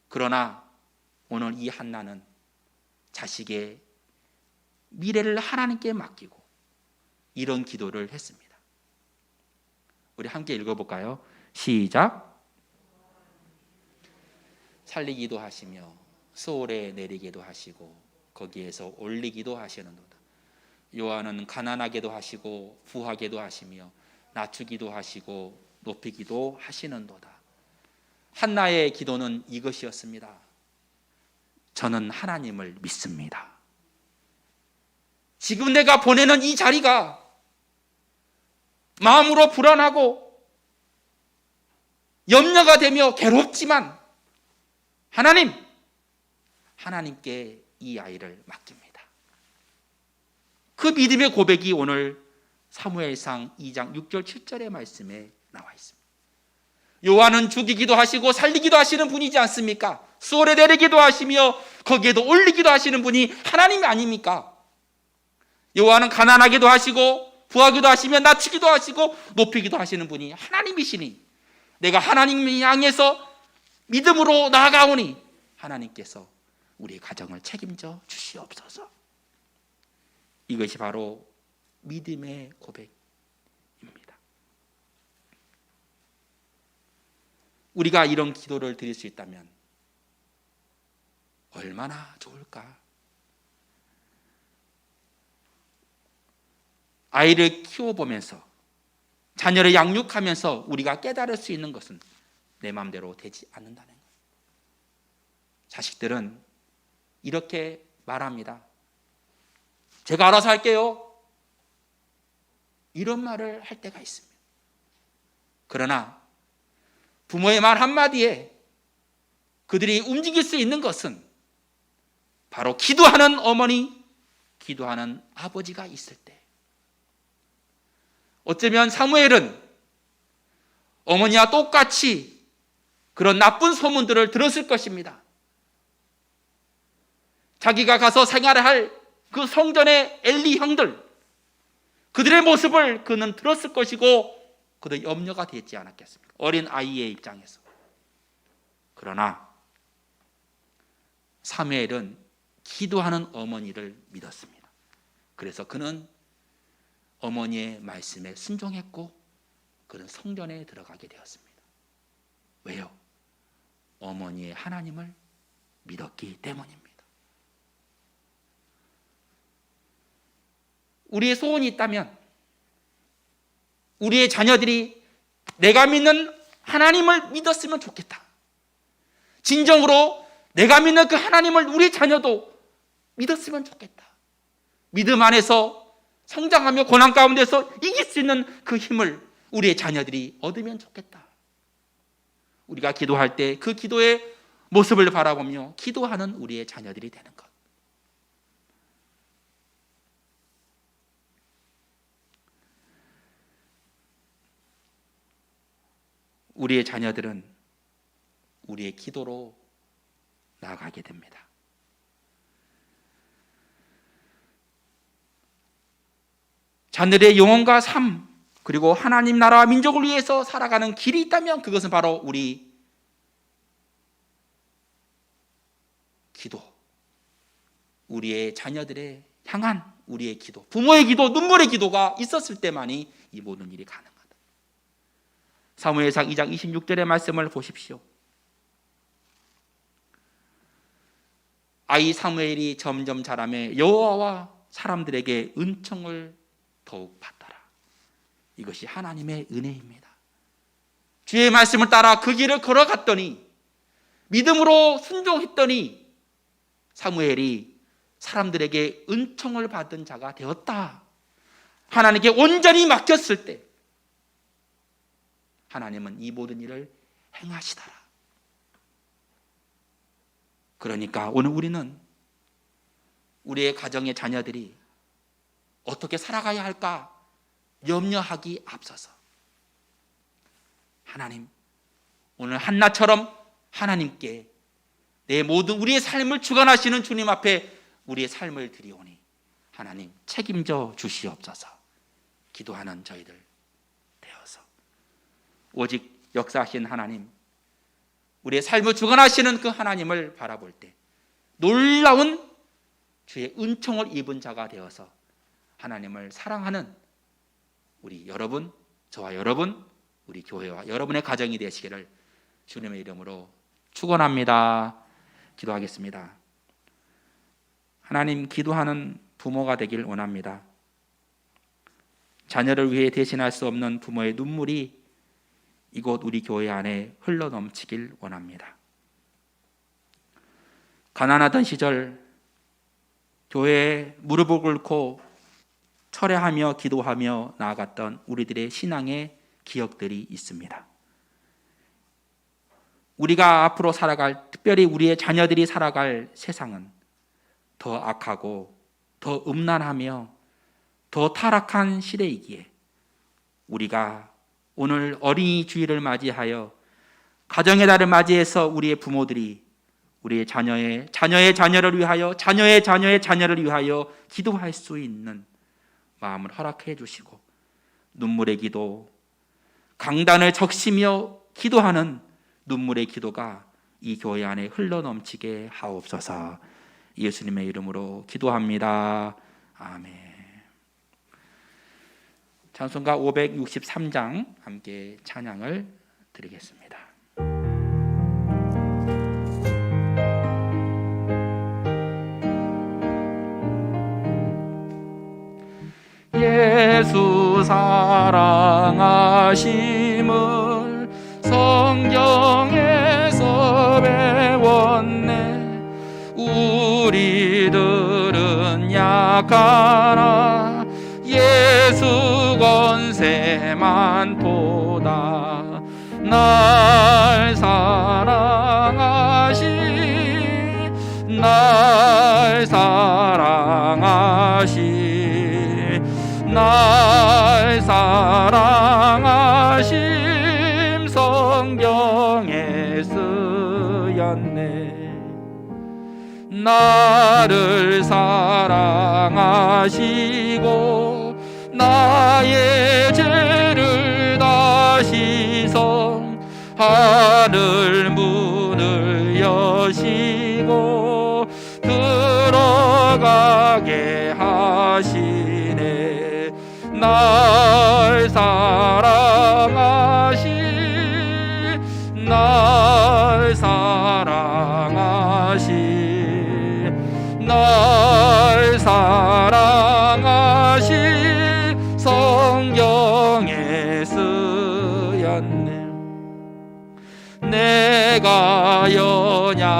그러나 오늘 이 한나는 자식의 미래를 하나님께 맡기고 이런 기도를 했습니다. 우리 함께 읽어볼까요? 시작. 살리기도 하시며 소홀에 내리기도 하시고 거기에서 올리기도 하시는도다. 여호와는 가난하게도 하시고 부하게도 하시며 낮추기도 하시고 높이기도 하시는도다. 한나의 기도는 이것이었습니다. 저는 하나님을 믿습니다. 지금 내가 보내는 이 자리가 마음으로 불안하고 염려가 되며 괴롭지만 하나님께 이 아이를 맡깁니다. 그 믿음의 고백이 오늘 사무엘상 2장 6절 7절의 말씀에 나와 있습니다. 여호와는 죽이기도 하시고 살리기도 하시는 분이지 않습니까? 수월에 내리기도 하시며 거기에도 올리기도 하시는 분이 하나님이 아닙니까? 여호와는 가난하게도 하시고 부하기도 하시며 낮추기도 하시고 높이기도 하시는 분이 하나님이시니 내가 하나님을 향해서 믿음으로 나아가오니 하나님께서 우리의 가정을 책임져 주시옵소서. 이것이 바로 믿음의 고백입니다. 우리가 이런 기도를 드릴 수 있다면 얼마나 좋을까? 아이를 키워보면서 자녀를 양육하면서 우리가 깨달을 수 있는 것은 내 마음대로 되지 않는다는 것. 자식들은 이렇게 말합니다. 제가 알아서 할게요. 이런 말을 할 때가 있습니다. 그러나 부모의 말 한마디에 그들이 움직일 수 있는 것은 바로 기도하는 어머니, 기도하는 아버지가 있을 때. 어쩌면 사무엘은 어머니와 똑같이 그런 나쁜 소문들을 들었을 것입니다. 자기가 가서 생활을 할 그 성전의 엘리 형들, 그들의 모습을 그는 들었을 것이고 그도 염려가 되지 않았겠습니까? 어린 아이의 입장에서. 그러나 사무엘은 기도하는 어머니를 믿었습니다. 그래서 그는 어머니의 말씀에 순종했고 그는 성전에 들어가게 되었습니다. 왜요? 어머니의 하나님을 믿었기 때문입니다. 우리의 소원이 있다면 우리의 자녀들이 내가 믿는 하나님을 믿었으면 좋겠다. 진정으로 내가 믿는 그 하나님을 우리 자녀도 믿었으면 좋겠다. 믿음 안에서 성장하며 고난 가운데서 이길 수 있는 그 힘을 우리의 자녀들이 얻으면 좋겠다. 우리가 기도할 때 그 기도의 모습을 바라보며 기도하는 우리의 자녀들이 되는 것. 우리의 자녀들은 우리의 기도로 나아가게 됩니다. 자녀들의 영혼과 삶, 그리고 하나님 나라와 민족을 위해서 살아가는 길이 있다면 그것은 바로 우리 기도, 우리의 자녀들의 향한 우리의 기도, 부모의 기도, 눈물의 기도가 있었을 때만이 이 모든 일이 가능하다. 사무엘상 2장 26절의 말씀을 보십시오. 아이 사무엘이 점점 자라매 여호와와 사람들에게 은총을 더욱 받더라. 이것이 하나님의 은혜입니다. 주의 말씀을 따라 그 길을 걸어갔더니, 믿음으로 순종했더니 사무엘이 사람들에게 은총을 받은 자가 되었다. 하나님께 온전히 맡겼을 때 하나님은 이 모든 일을 행하시더라. 그러니까 오늘 우리는 우리의 가정의 자녀들이 어떻게 살아가야 할까 염려하기 앞서서 하나님, 오늘 한나처럼 하나님께 내 모든 우리의 삶을 주관하시는 주님 앞에 우리의 삶을 드리오니 하나님 책임져 주시옵소서. 기도하는 저희들 되어서 오직 역사하신 하나님, 우리의 삶을 주관하시는 그 하나님을 바라볼 때 놀라운 주의 은총을 입은 자가 되어서 하나님을 사랑하는 우리 여러분, 저와 여러분, 우리 교회와 여러분의 가정이 되시기를 주님의 이름으로 축원합니다. 기도하겠습니다. 하나님, 기도하는 부모가 되길 원합니다. 자녀를 위해 대신할 수 없는 부모의 눈물이 이곳 우리 교회 안에 흘러넘치길 원합니다. 가난하던 시절 교회에 무릎을 꿇고 철회하며 기도하며 나아갔던 우리들의 신앙의 기억들이 있습니다. 우리가 앞으로 살아갈, 특별히 우리의 자녀들이 살아갈 세상은 더 악하고 더 음란하며 더 타락한 시대이기에 우리가 오늘 어린이 주일을 맞이하여 가정의 달을 맞이해서 우리의 부모들이 우리의 자녀의 자녀를 위하여, 자녀의 자녀를 위하여 기도할 수 있는 마음을 허락해 주시고 눈물의 기도, 강단을 적시며 기도하는 눈물의 기도가 이 교회 안에 흘러넘치게 하옵소서. 예수님의 이름으로 기도합니다. 아멘. 찬송가 563장 함께 찬양을 드리겠습니다. 예수 사랑하심을 성경에서 배웠네. 우리들은 약하나 예수 권세만 도다. 날 사랑하심 성경에 쓰였네. 나를 사랑하시고 나의 죄를 다 씻어 하늘 문을 여시고 들어가게 하시네. 날 사랑하신 성경에 쓰였네. 내가 연약할수록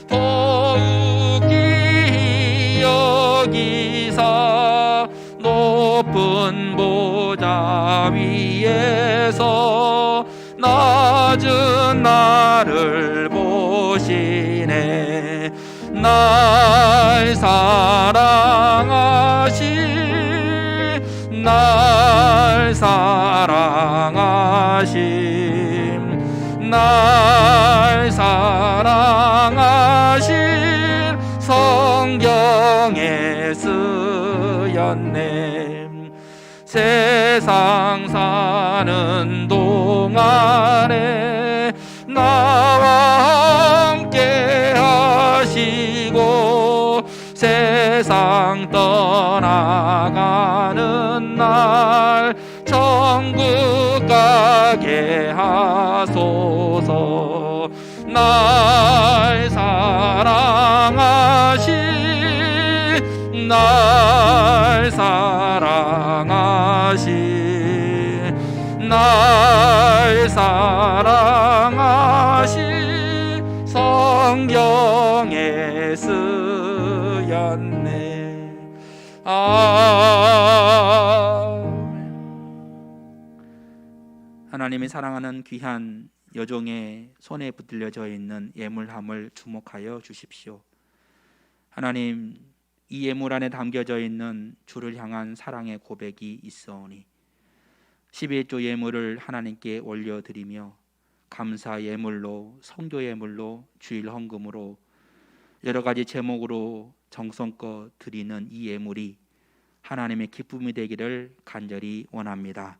더욱이 여기사 높은 보좌 위에서 낮은 나를 보시네. 날 사랑하신 성경에 쓰였네. 세상 사는 동안에 나와 함께 하시고 세상 떠나가는 날 천국 가게 하소서. 날 사랑하신 성경에 쓰였네. 하나님이 사랑하는 귀한 여종의 손에 붙들려져 있는 예물함을 주목하여 주십시오. 하나님, 이 예물 안에 담겨져 있는 주를 향한 사랑의 고백이 있어오니 11조 예물을 하나님께 올려드리며 감사 예물로, 성교 예물로, 주일 헌금으로 여러 가지 제목으로 정성껏 드리는 이 예물이 하나님의 기쁨이 되기를 간절히 원합니다.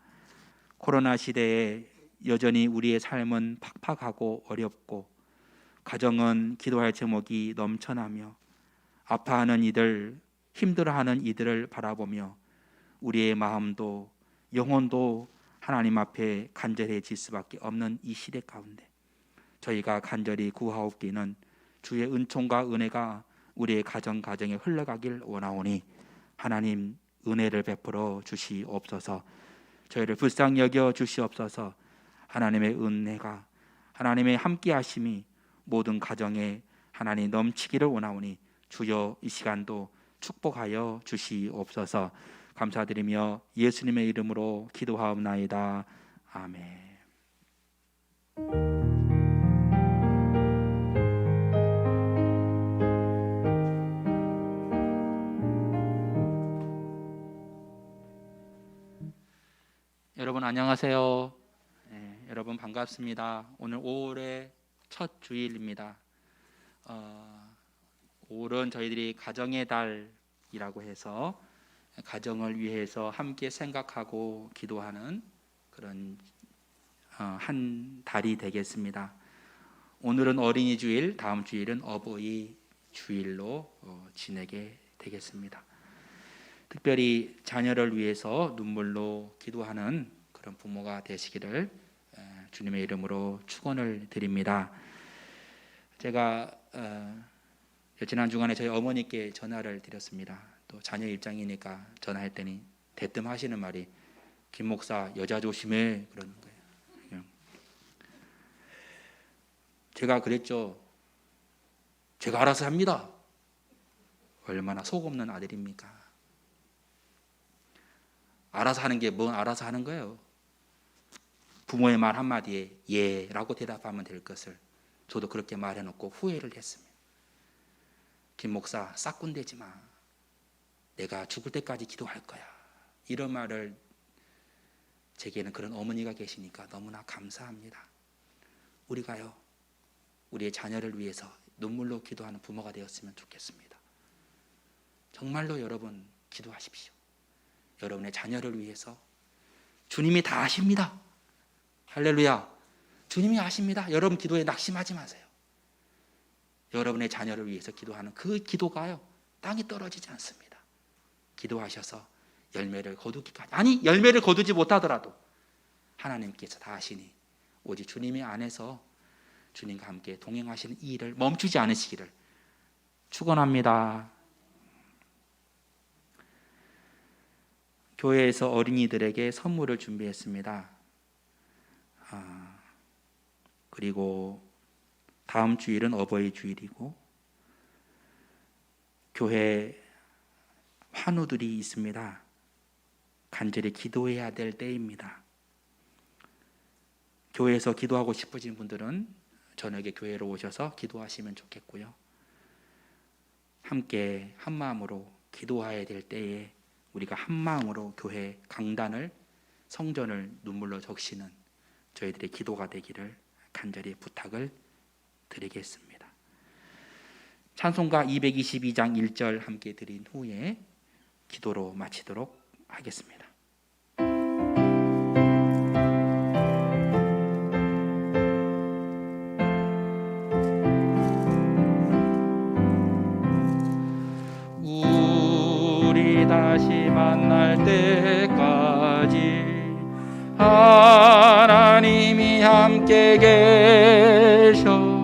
코로나 시대에 여전히 우리의 삶은 팍팍하고 어렵고 가정은 기도할 제목이 넘쳐나며 아파하는 이들, 힘들어하는 이들을 바라보며 우리의 마음도 영혼도 하나님 앞에 간절해질 수밖에 없는 이 시대 가운데 저희가 간절히 구하옵기는 주의 은총과 은혜가 우리의 가정에 흘러가길 원하오니 하나님 은혜를 베풀어 주시옵소서. 저희를 불쌍히 여겨 주시옵소서. 하나님의 은혜가, 하나님의 함께하심이 모든 가정에 하나님 넘치기를 원하오니 주여 이 시간도 축복하여 주시옵소서. 감사드리며 예수님의 이름으로 기도하옵나이다. 아멘. 여러분 안녕하세요. 네, 여러분 반갑습니다. 오늘 5월의 첫 주일입니다. 5월은 저희들이 가정의 달이라고 해서 가정을 위해서 함께 생각하고 기도하는 그런 한 달이 되겠습니다. 오늘은 어린이 주일, 다음 주일은 어버이 주일로 지내게 되겠습니다. 특별히 자녀를 위해서 눈물로 기도하는 그런 부모가 되시기를 주님의 이름으로 축원을 드립니다. 제가 지난 주간에 저희 어머니께 전화를 드렸습니다. 또 자녀 입장이니까 전화할 때니 대뜸 하시는 말이 김 목사 여자 조심해 그러는 거예요. 제가 그랬죠. 제가 알아서 합니다. 얼마나 속 없는 아들입니까? 알아서 하는 게 뭔 알아서 하는 거예요. 부모의 말 한마디에 예라고 대답하면 될 것을 저도 그렇게 말해놓고 후회를 했습니다. 김 목사 싹군대지 마. 내가 죽을 때까지 기도할 거야. 이런 말을 제게는 그런 어머니가 계시니까 너무나 감사합니다. 우리가요, 우리의 자녀를 위해서 눈물로 기도하는 부모가 되었으면 좋겠습니다. 정말로 여러분 기도하십시오. 여러분의 자녀를 위해서 주님이 다 아십니다. 할렐루야. 주님이 아십니다. 여러분 기도에 낙심하지 마세요. 여러분의 자녀를 위해서 기도하는 그 기도가요, 땅이 떨어지지 않습니다. 기도하셔서 열매를 거두기까지, 아니 열매를 거두지 못하더라도 하나님께서 다 아시니 오직 주님의 안에서 주님과 함께 동행하시는 이 일을 멈추지 않으시기를 축원합니다. 교회에서 어린이들에게 선물을 준비했습니다. 그리고 다음 주일은 어버이 주일이고 교회 환우들이 있습니다. 간절히 기도해야 될 때입니다. 교회에서 기도하고 싶으신 분들은 저녁에 교회로 오셔서 기도하시면 좋겠고요. 함께 한 마음으로 기도해야 될 때에 우리가 한 마음으로 교회 강단을, 성전을 눈물로 적시는 저희들의 기도가 되기를 간절히 부탁을 드리겠습니다. 찬송가 222장 1절 함께 드린 후에 기도로 마치도록 하겠습니다. 우리 다시 만날 때까지 하나님이 함께 계셔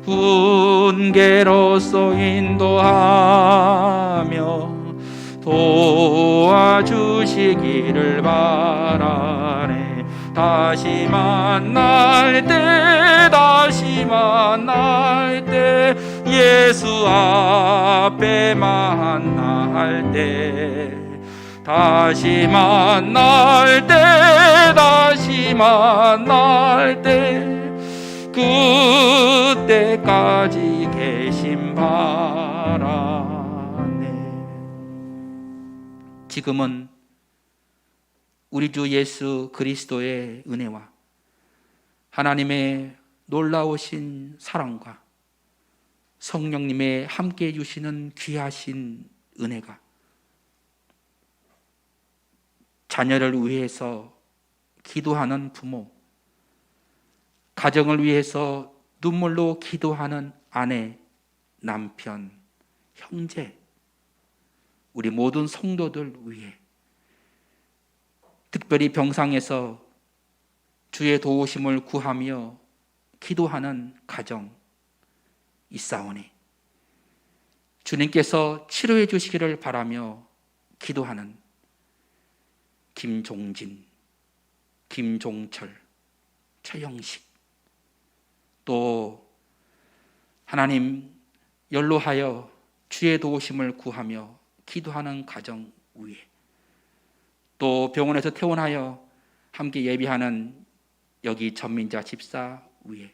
훈계로서 인도하며 도와주시기를 바라네. 다시 만날 때 예수 앞에 만날 때 다시 만날 때 그때까지 계심 바라네. 지금은 우리 주 예수 그리스도의 은혜와 하나님의 놀라우신 사랑과 성령님의 함께해 주시는 귀하신 은혜가 자녀를 위해서 기도하는 부모, 가정을 위해서 눈물로 기도하는 아내, 남편, 형제, 우리 모든 성도들 위해 특별히 병상에서 주의 도우심을 구하며 기도하는 가정 있사오니 주님께서 치료해 주시기를 바라며 기도하는 김종진, 김종철, 최영식, 또 하나님 연로하여 주의 도우심을 구하며 기도하는 가정 위에, 또 병원에서 퇴원하여 함께 예비하는 여기 전민자 집사 위에,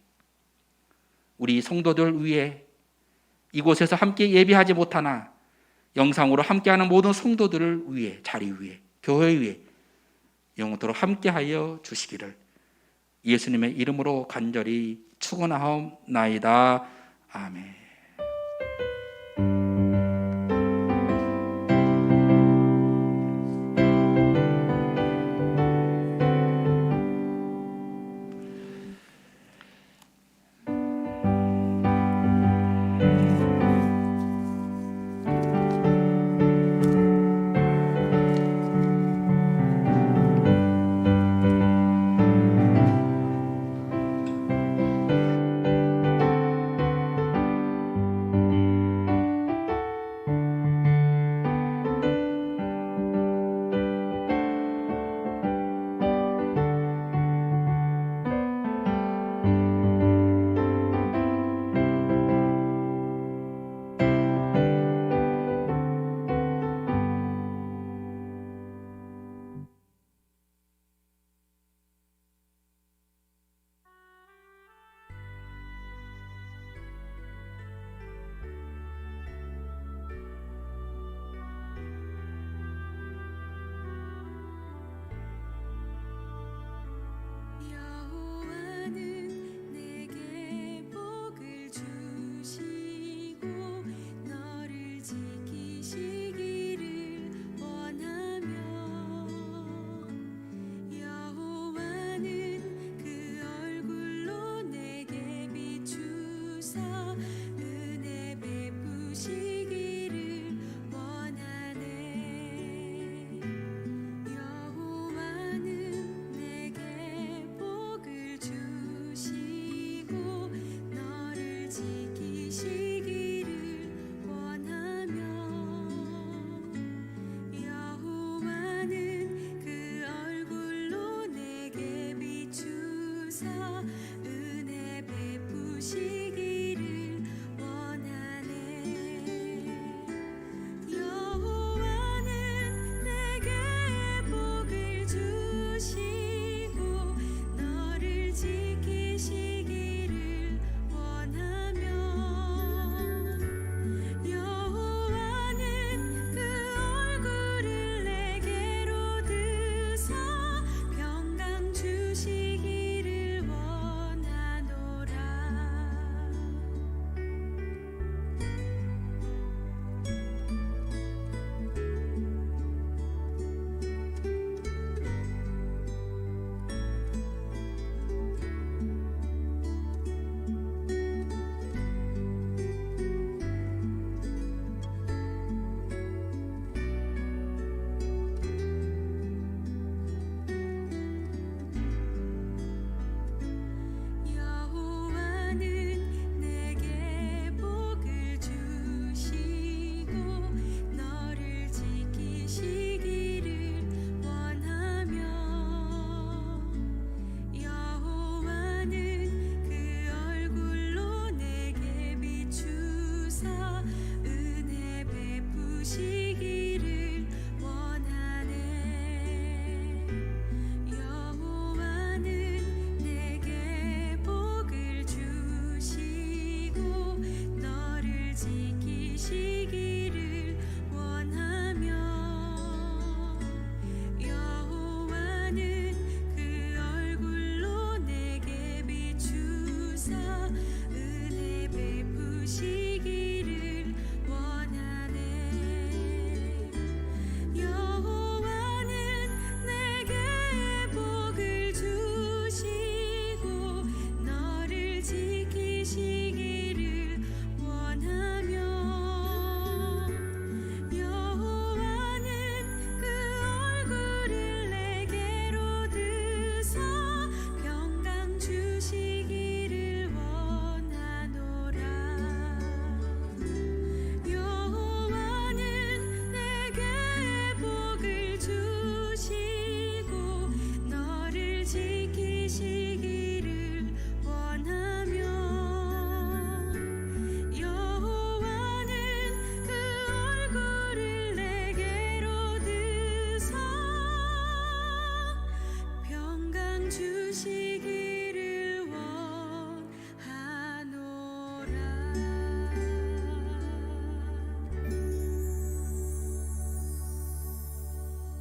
우리 성도들 위에, 이곳에서 함께 예비하지 못하나 영상으로 함께하는 모든 성도들을 위해, 자리 위에, 교회 위에 영원토록 함께하여 주시기를 예수님의 이름으로 간절히 축원하옵나이다. 아멘.